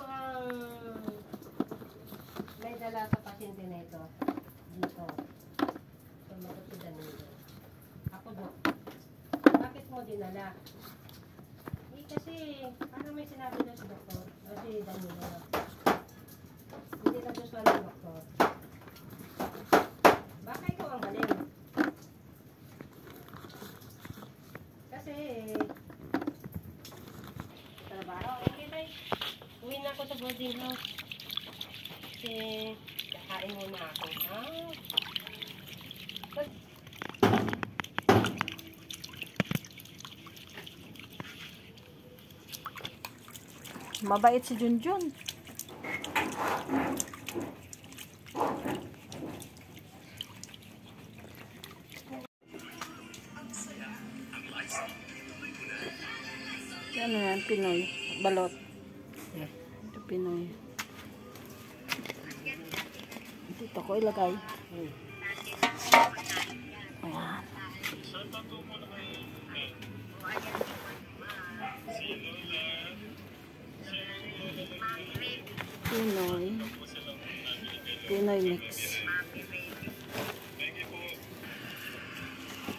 ang may dala sa pasyente na ito. Dito. Tumagot si Danilo. Ako do. Bakit mo dinala? Eh kasi, parang may sinabi na si doktor. O si Danilo. Hindi na gusto ng doktor. Baka ikaw ang galing. Kasi, trabaho. Okay, bye. Uwi na ako sa boarding house. Kasi, kakain muna ako. Mabait si Junjun. Ano yan? Pinoy. Balot. Ito Pinoy. Dito ko ilagay. Ayan. Pinoy. Pinoy mix.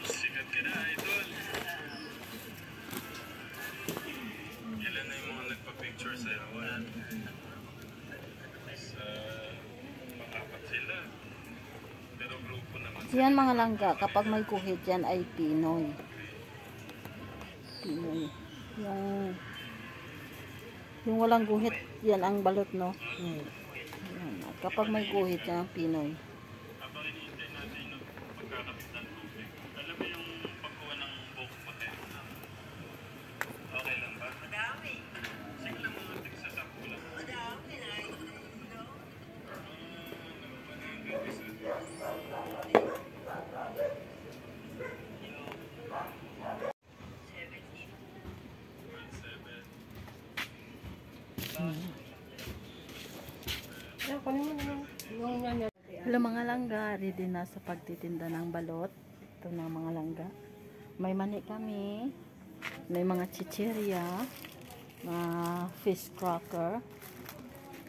Sikat ka na, idol. Ilan na yung mga nagpa-picture sa'yo? Makapat sila. Pero grupo naman. Yan mga langga, kapag may kuhit yan ay Pinoy. Pinoy. Yung walang guhit, yan ang balot, no? Yan. At kapag may guhit, yan ang Pinoy. Habang hinihintay natin yung pagkakapit ng tubig. Alam mo yung pagkuha ng buhok puti? Okay lang ba? Madami. Sige lang mga tigsasampu lang. Madami na. Hello mga langga, ready na sa pagtitinda ng balot. Ito na mga langga. May mani kami, may mga chichirya, fish cracker.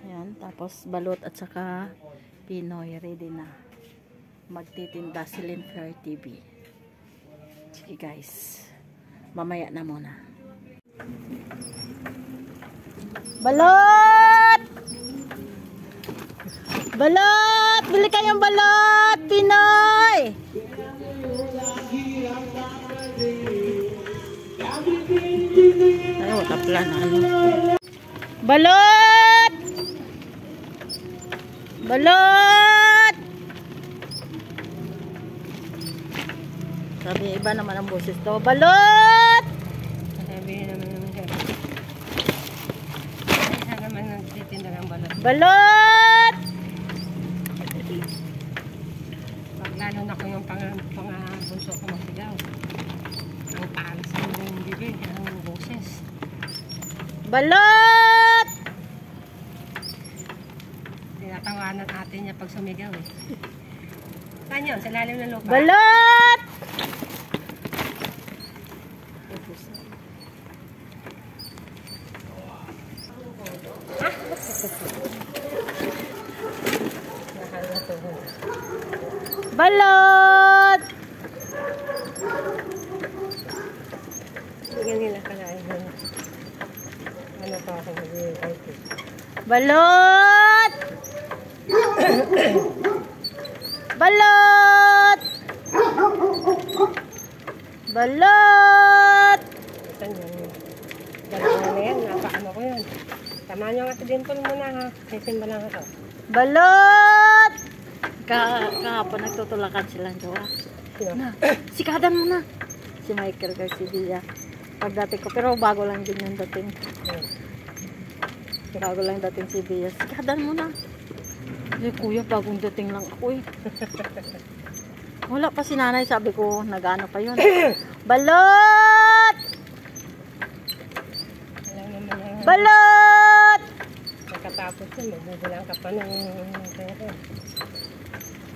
Ayan, tapos balot at saka Pinoy, ready na. Magtitinda si Lynn Fair TV. Sige guys, mamaya na muna. Balot! Balot! Bili kayong balot! Pinoy! Ayaw, tapla na ano. Balot! Balot! Sabi iba naman ang boses to. Balot! Sabi naman siya. Isa naman nagtitinda ng balot. Balot! Lalo na ko yung bunso ko magsigaw. Ang palas ng bibig, ang boses. Balot! Tinatawanan natin niya pag sumigaw eh. Saan yun? Sa lalim ng lupa? Balot! Balot! Bigyan nila kalain. Ano pa ako mag-iintay ko? Balot! Balot! Balot! Saan yan? Dalawa na yan. Napaano ko yan. Tamahan nyo nga sa dimple muna ha. Sisimba lang ito. Balot! Kahapon nagtutulakan silang jowa. Na, sikadan mo na. Si Michael Garcia. Pagdating ko, pero bago lang din yung dating. Bago lang dating si Bia. Sikadan mo na. Eh, kuya, bagong dating lang ako eh. Wala pa si nanay, sabi ko, nag-ano pa yun. Balot! Balot! Pagkatapos yun, magbubulang ka pa ng pera.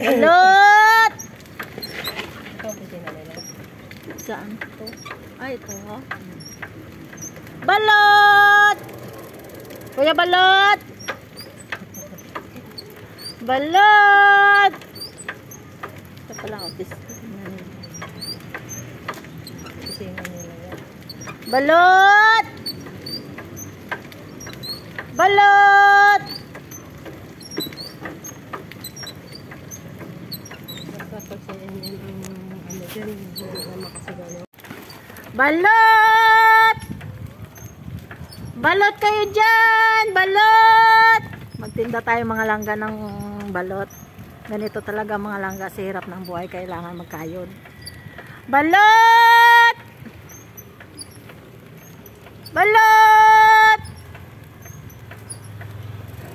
Balot! Ito, busina nila. Saan? Ito. Ay, ito ha. Balot! Kuya Balot! Balot! Ito pala ang office. Kusina nila yan. Balot! Balot! Basta pag sa inyo ang ano dyan, hindi na makasagano. Balot! Balot kayo dyan! Balot! Magtinda tayo mga langga ng balot. Ganito talaga mga langga sa hirap ng buhay. Kailangan magkayod. Balot! Balot!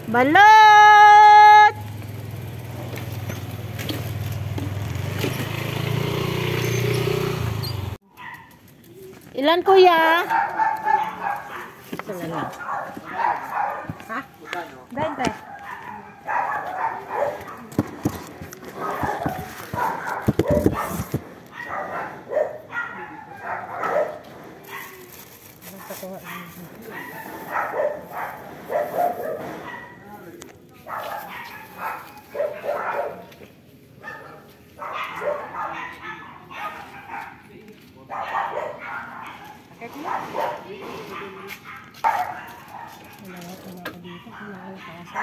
Balot! Ilan kuya? Isa na lang. Ha? 20. Basta ko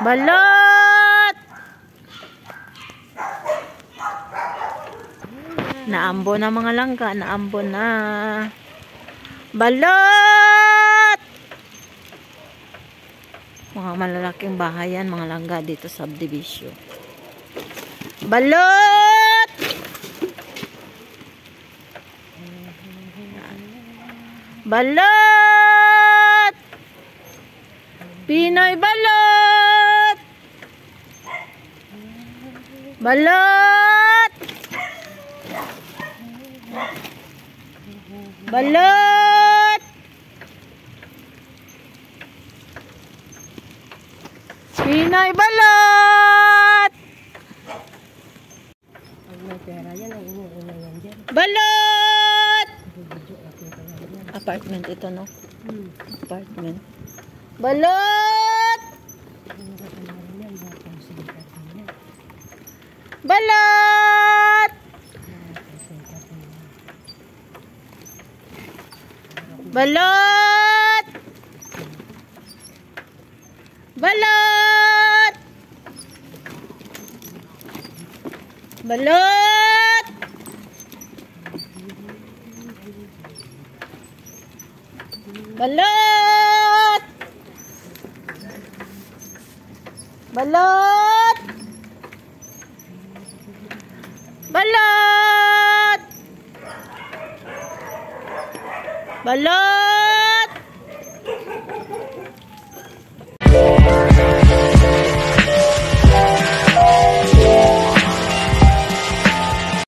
Balot! Naambo na mga langga, naambo na. Balot! Mga malalaking bahayan, mga langga dito sa subdivision. Balot! Balot! Pinoy balot! Balot! Balot! Pinoy balot! pag may pera yan, ang inuuna yan dyan. Balot! Video nakita yan dyan. Apartment ito, no? Apartment. Balot! Ano ka naman yan? Bakang sikat yan. Balot! Bakang sikat yan. Balot! Balot! Balot! Balot! Balot! Balot! Balot!